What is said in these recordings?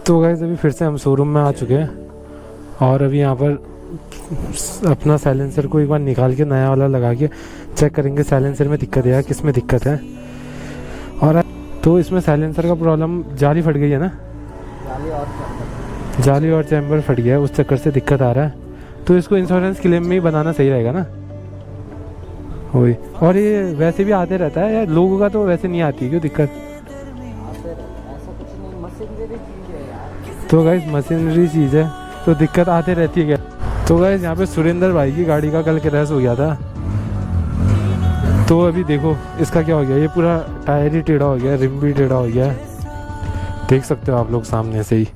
तो गाइस अभी फिर से हम शोरूम में आ चुके हैं और अभी यहाँ पर अपना साइलेंसर को एक बार निकाल के नया वाला लगा के चेक करेंगे साइलेंसर में दिक्कत है या किस में दिक्कत है। और तो इसमें साइलेंसर का प्रॉब्लम जाली फट गई है ना, जाली और चैम्बर फट गया है, उस चक्कर से दिक्कत आ रहा है। तो इसको इंश्योरेंस क्लेम में ही बनाना सही रहेगा ना वही। और ये वैसे भी आते रहता है या लोगों का तो वैसे नहीं आती क्यों दिक्कत? तो गाइस मशीनरी चीज़ है तो दिक्कत आते रहती है क्या? तो गाइस यहाँ पे सुरेंद्र भाई की गाड़ी का कल क्रैश हो गया था। तो अभी देखो इसका क्या हो गया, ये पूरा टायर ही टेढ़ा हो गया, रिम भी टेढ़ा हो गया है, देख सकते हो आप लोग सामने से ही।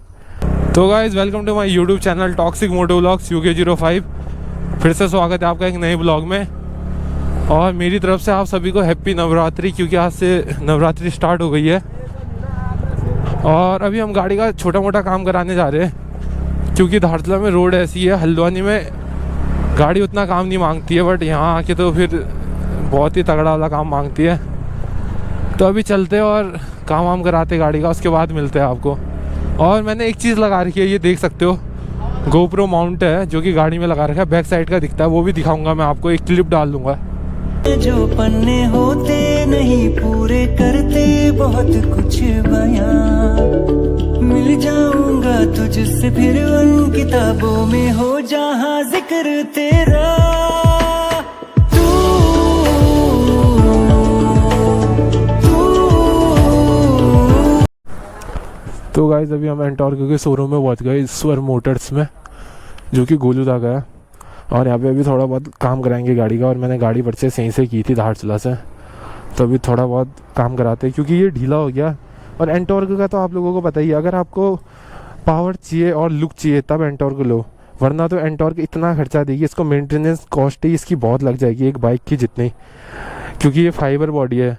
तो guys welcome to my YouTube channel Toxic Moto Vlogs UK05। फिर से स्वागत है आपका एक नए ब्लॉग में। और मेरी तरफ से आप सभी को हैप्पी नवरात्रि, क्योंकि आज से नवरात्रि स्टार्ट हो गई है। और अभी हम गाड़ी का छोटा मोटा काम कराने जा रहे हैं, क्योंकि धारचूला में रोड ऐसी है, हल्द्वानी में गाड़ी उतना काम नहीं मांगती है, बट यहाँ आके तो फिर बहुत ही तगड़ा वाला काम मांगती है। तो अभी चलते हैं और काम वाम कराते गाड़ी का, उसके बाद मिलते हैं आपको। और मैंने एक चीज़ लगा रखी है, ये देख सकते हो, GoPro माउंट है जो कि गाड़ी में लगा रखा है, बैक साइड का दिखता है, वो भी दिखाऊंगा मैं आपको, एक क्लिप डाल दूंगा। जो पन्ने होते नहीं पूरे करते बहुत कुछ बयां, मिल जाऊंगा तुझसे फिर उन किताबों में हो जहां जिक्र तेरा। तो गाइस अभी हम एंटॉर्क के शोरूम में पहुंच गए, स्वर मोटर्स में, जो कि गोलूदा का है। और यहाँ पे अभी थोड़ा बहुत काम कराएंगे गाड़ी का। और मैंने गाड़ी परचेस यहीं से की थी धारचूला से, तो अभी थोड़ा बहुत काम कराते हैं क्योंकि ये ढीला हो गया। और एंटॉर्क का तो आप लोगों को पता ही है, अगर आपको पावर चाहिए और लुक चाहिए तब एंटॉर्क लो, वरना तो एंटॉर्क इतना खर्चा देगी, इसको मेंटेनेंस कॉस्ट ही इसकी बहुत लग जाएगी एक बाइक की जितनी, क्योंकि ये फाइबर बॉडी है।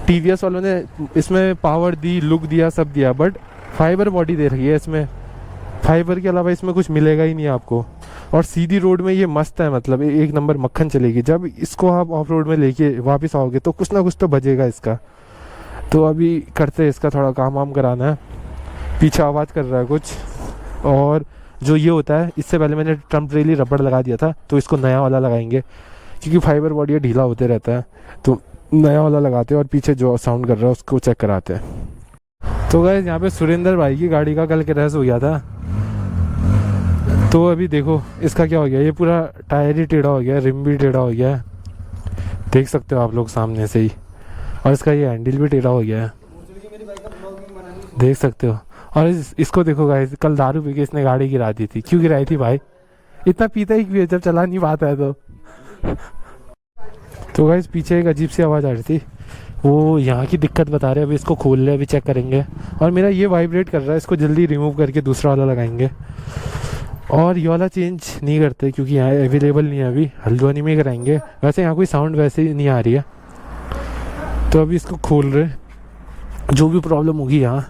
TVS वालों ने इसमें पावर दी, लुक दिया, सब दिया, बट फाइबर बॉडी दे रही है इसमें। फाइबर के अलावा इसमें कुछ मिलेगा ही नहीं आपको। और सीधी रोड में ये मस्त है, मतलब एक नंबर मक्खन चलेगी। जब इसको आप ऑफ रोड में लेके वापस आओगे तो कुछ ना कुछ तो बजेगा इसका। तो अभी करते हैं इसका थोड़ा काम वाम कराना है। पीछे आवाज़ कर रहा है कुछ। और जो ये होता है, इससे पहले मैंने टेम्परेरी रबड़ लगा दिया था, तो इसको नया वाला लगाएंगे, क्योंकि फाइबर बॉडी ढीला होते रहता है, तो नया वाला लगाते हैं। और पीछे जो साउंड कर रहा है उसको चेक कराते हैं। तो गाइस यहाँ पे सुरेंद्र भाई की गाड़ी का कल क्रैश हो गया था। तो अभी देखो इसका क्या हो गया, ये पूरा टायर ही टेढ़ा हो गया, रिम भी टेढ़ा हो गया है, देख सकते हो आप लोग सामने से ही। और इसका ये हैंडल भी टेढ़ा हो गया है, देख सकते हो। और इसको देखो गाइस, कल दारू पी के इसने गाड़ी गिरा दी थी। क्यों गिराई थी भाई? इतना पीता ही क्यों है जब चला नहीं पाता है तो गाइस पीछे एक अजीब सी आवाज़ आ रही थी, वो यहाँ की दिक्कत बता रहे हैं। अभी इसको खोल ले, अभी चेक करेंगे। और मेरा ये वाइब्रेट कर रहा है, इसको जल्दी रिमूव करके दूसरा वाला लगाएंगे। और ये वाला चेंज नहीं करते क्योंकि यहाँ अवेलेबल नहीं है, अभी हल्द्वानी में ही कराएंगे। वैसे यहाँ कोई साउंड वैसे ही नहीं आ रही है, तो अभी इसको खोल रहे, जो भी प्रॉब्लम होगी यहाँ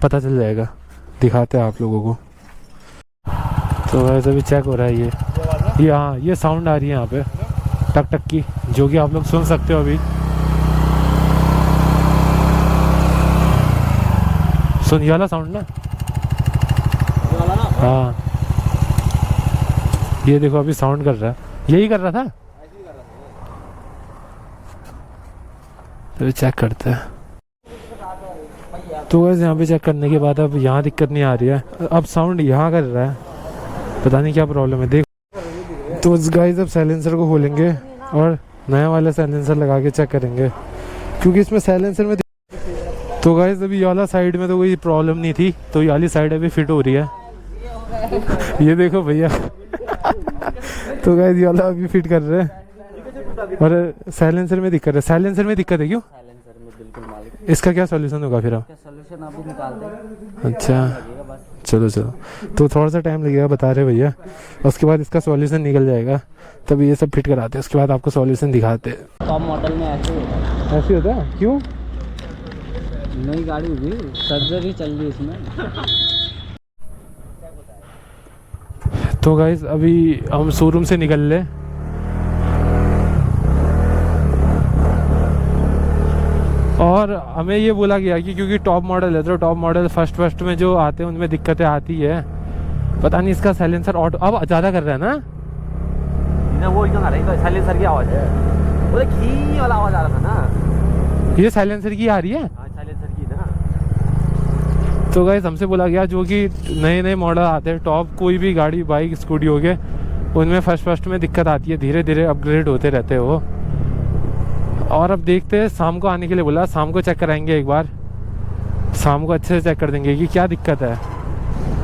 पता चल जाएगा, दिखाते हैं आप लोगों को। तो वैसे अभी चेक हो रहा है ये हाँ, ये साउंड आ रही है यहाँ पे टक टक की, जो कि आप लोग सुन सकते हो अभी। सुन ये वाला साउंड ना, हाँ ये देखो अभी साउंड कर रहा है, यही कर रहा था। तो चेक करते हैं। तो बस यहाँ पे चेक करने के बाद अब यहाँ दिक्कत नहीं आ रही है, अब साउंड यहाँ कर रहा है, पता नहीं क्या प्रॉब्लम है। देख तो गाइस अब साइलेंसर को खोलेंगे और नया वाला साइलेंसर लगा के चेक करेंगे, क्योंकि इसमें साइलेंसर में तो गाइस अभी ये वाला साइड में तो कोई प्रॉब्लम नहीं थी, तो ये वाली साइड अभी फिट हो रही है। ये देखो भैया तो गाइस ये वाला अभी फिट कर रहे हैं। और साइलेंसर में दिक्कत है, साइलेंसर में दिक्कत है क्यों? साइलेंसर में बिल्कुल मालिक। इसका क्या सॉल्यूशन होगा फिर? आप सॉल्यूशन आप भी निकाल दें। अच्छा चलो तो थोड़ा सा टाइम लगेगा बता रहे भैया, उसके बाद इसका सॉल्यूशन निकल जाएगा, तब ये सब फिट कराते हैं, उसके बाद आपको सॉल्यूशन दिखाते हैं। टॉप मॉडल में ऐसे होता है क्यों? नई गाड़ी होगी, सर्जरी चल रही इसमें। तो गाइस अभी हम शोरूम से निकल ले, और हमें ये बोला गया कि क्योंकि टॉप मॉडल है तो टॉप मॉडल फर्स्ट में जो आते हैं उनमें दिक्कतें आती है। पता नहीं इसका साइलेंसर ऑटो अब ज़्यादा कर रहा है ना। वो इतना नहीं तो साइलेंसर की आवाज़ है, वो घी वाला आवाज़ आ रहा था ना, ये साइलेंसर की आ रही है। साइलेंसर की ना। तो गाइस हमसे बोला गया जो कि नए नए मॉडल आते हैं टॉप, कोई भी गाड़ी बाइक स्कूटी हो गए उनमें फर्स्ट में दिक्कत आती है, धीरे धीरे अपग्रेड होते रहते हैं वो। और अब देखते हैं, शाम को आने के लिए बोला, शाम को चेक कराएंगे एक बार, शाम को अच्छे से चेक कर देंगे कि क्या दिक्कत है।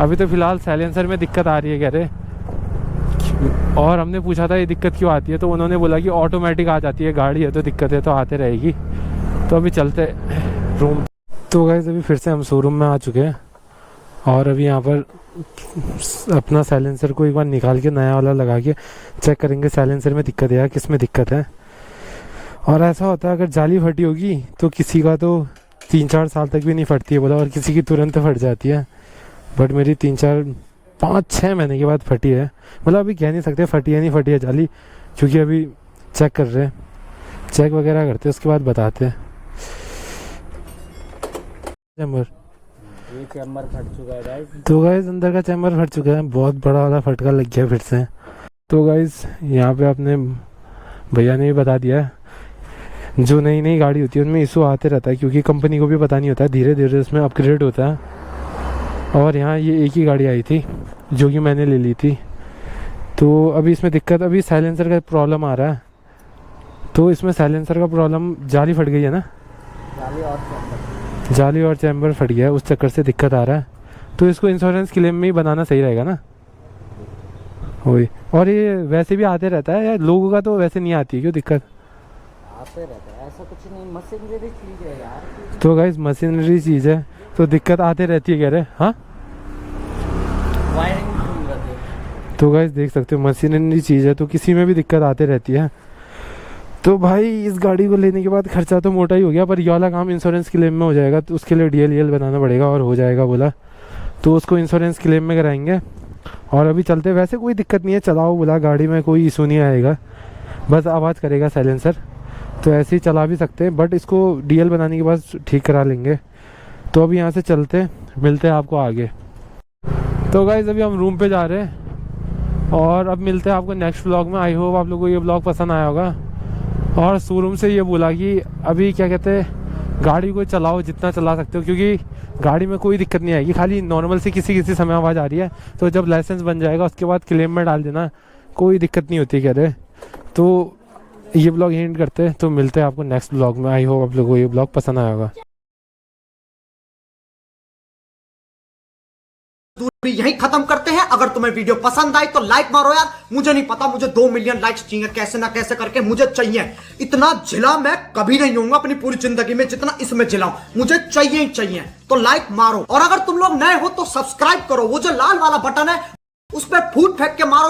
अभी तो फ़िलहाल साइलेंसर में दिक्कत आ रही है कह रहे। और हमने पूछा था ये दिक्कत क्यों आती है, तो उन्होंने बोला कि ऑटोमेटिक आ जाती है, गाड़ी है तो दिक्कत है तो आते रहेगी। तो अभी चलते रूम। तो गाइस अभी फिर से हम शोरूम में आ चुके हैं और अभी यहाँ पर अपना साइलेंसर को एक बार निकाल के नया वाला लगा के चेक करेंगे साइलेंसर में दिक्कत है या किस में दिक्कत है। और ऐसा होता है अगर जाली फटी होगी तो किसी का तो 3-4 साल तक भी नहीं फटती है बोला, और किसी की तुरंत फट जाती है। बट मेरी 3-4-5-6 महीने के बाद फटी है। मतलब अभी कह नहीं सकते फटी है नहीं फटी है जाली, क्योंकि अभी चेक कर रहे हैं, चेक वगैरह करते हैं उसके बाद बताते हैं। चैम्बर, ये चैम्बर फट चुका है गाइस। तो गाइस अंदर का चैम्बर फट चुका है, बहुत बड़ा वाला फटका लग गया फिर से। तो गाइस यहाँ पे आपने भैया ने भी बता दिया, जो नई नई गाड़ी होती है उनमें इशू आते रहता है, क्योंकि कंपनी को भी पता नहीं होता है, धीरे धीरे उसमें अपग्रेड होता है। और यहाँ ये एक ही गाड़ी आई थी जो कि मैंने ले ली थी, तो अभी इसमें दिक्कत, अभी साइलेंसर का प्रॉब्लम आ रहा है। तो इसमें साइलेंसर का प्रॉब्लम, जाली फट गई है ना, जाली और चैम्बर फट गया है, उस चक्कर से दिक्कत आ रहा है। तो इसको इंश्योरेंस क्लेम में ही बनाना सही रहेगा ना। वही, और ये वैसे भी आते रहता है, या लोगों का तो वैसे नहीं आती है क्यों दिक्कत? आते रहता है, ऐसा कुछ नहीं, मशीनरी चीज है यार। तो गाइस मशीनरी चीज़ है तो दिक्कत आते रहती है कह रहे। हाँ वायरिंग सुन रहे थे। तो गाइस देख सकते हो मशीनरी चीज़ है तो किसी में भी दिक्कत आते रहती है। तो भाई इस गाड़ी को लेने के बाद खर्चा तो मोटा ही हो गया, पर ये वाला काम इंश्योरेंस क्लेम में हो जाएगा, तो उसके लिए DL बनाना पड़ेगा और हो जाएगा बोला, तो उसको इंश्योरेंस क्लेम में कराएंगे। और अभी चलते, वैसे कोई दिक्कत नहीं है, चलाओ बोला, गाड़ी में कोई इशू नहीं आएगा, बस आवाज़ करेगा साइलेंसर, तो ऐसे ही चला भी सकते हैं। बट इसको DL बनाने के बाद ठीक करा लेंगे। तो अभी यहाँ से चलते, मिलते हैं आपको आगे। तो गाइस अभी हम रूम पे जा रहे हैं और अब मिलते हैं आपको नेक्स्ट व्लॉग में। आई होप आप लोगों को ये व्लॉग पसंद आया होगा। और शोरूम से ये बोला कि अभी क्या कहते हैं, गाड़ी को चलाओ जितना चला सकते हो, क्योंकि गाड़ी में कोई दिक्कत नहीं आएगी, खाली नॉर्मल से किसी समय आवाज़ आ रही है, तो जब लाइसेंस बन जाएगा उसके बाद क्लेम में डाल देना, कोई दिक्कत नहीं होती कह रहे। तो ये ब्लॉग एंड करते हैं, तो मिलते हैं आपको नेक्स्ट ब्लॉग में। आई होप आप लोगों को ये ब्लॉग पसंद आया होगा। दूरी यही खत्म करते हैं। अगर तुम्हें वीडियो पसंद आई तो लाइक मारो यार। मुझे नहीं पता, मुझे 2 मिलियन लाइक्स चाहिए, कैसे ना कैसे करके मुझे चाहिए। इतना जिला मैं कभी नहीं होऊंगा अपनी पूरी जिंदगी में जितना इसमें जिलाऊं, मुझे चाहिए ही चाहिए। तो लाइक मारो, और अगर तुम लोग नए हो तो सब्सक्राइब करो, वो जो लाल वाला बटन है उस पर फूट फेंक के मारो।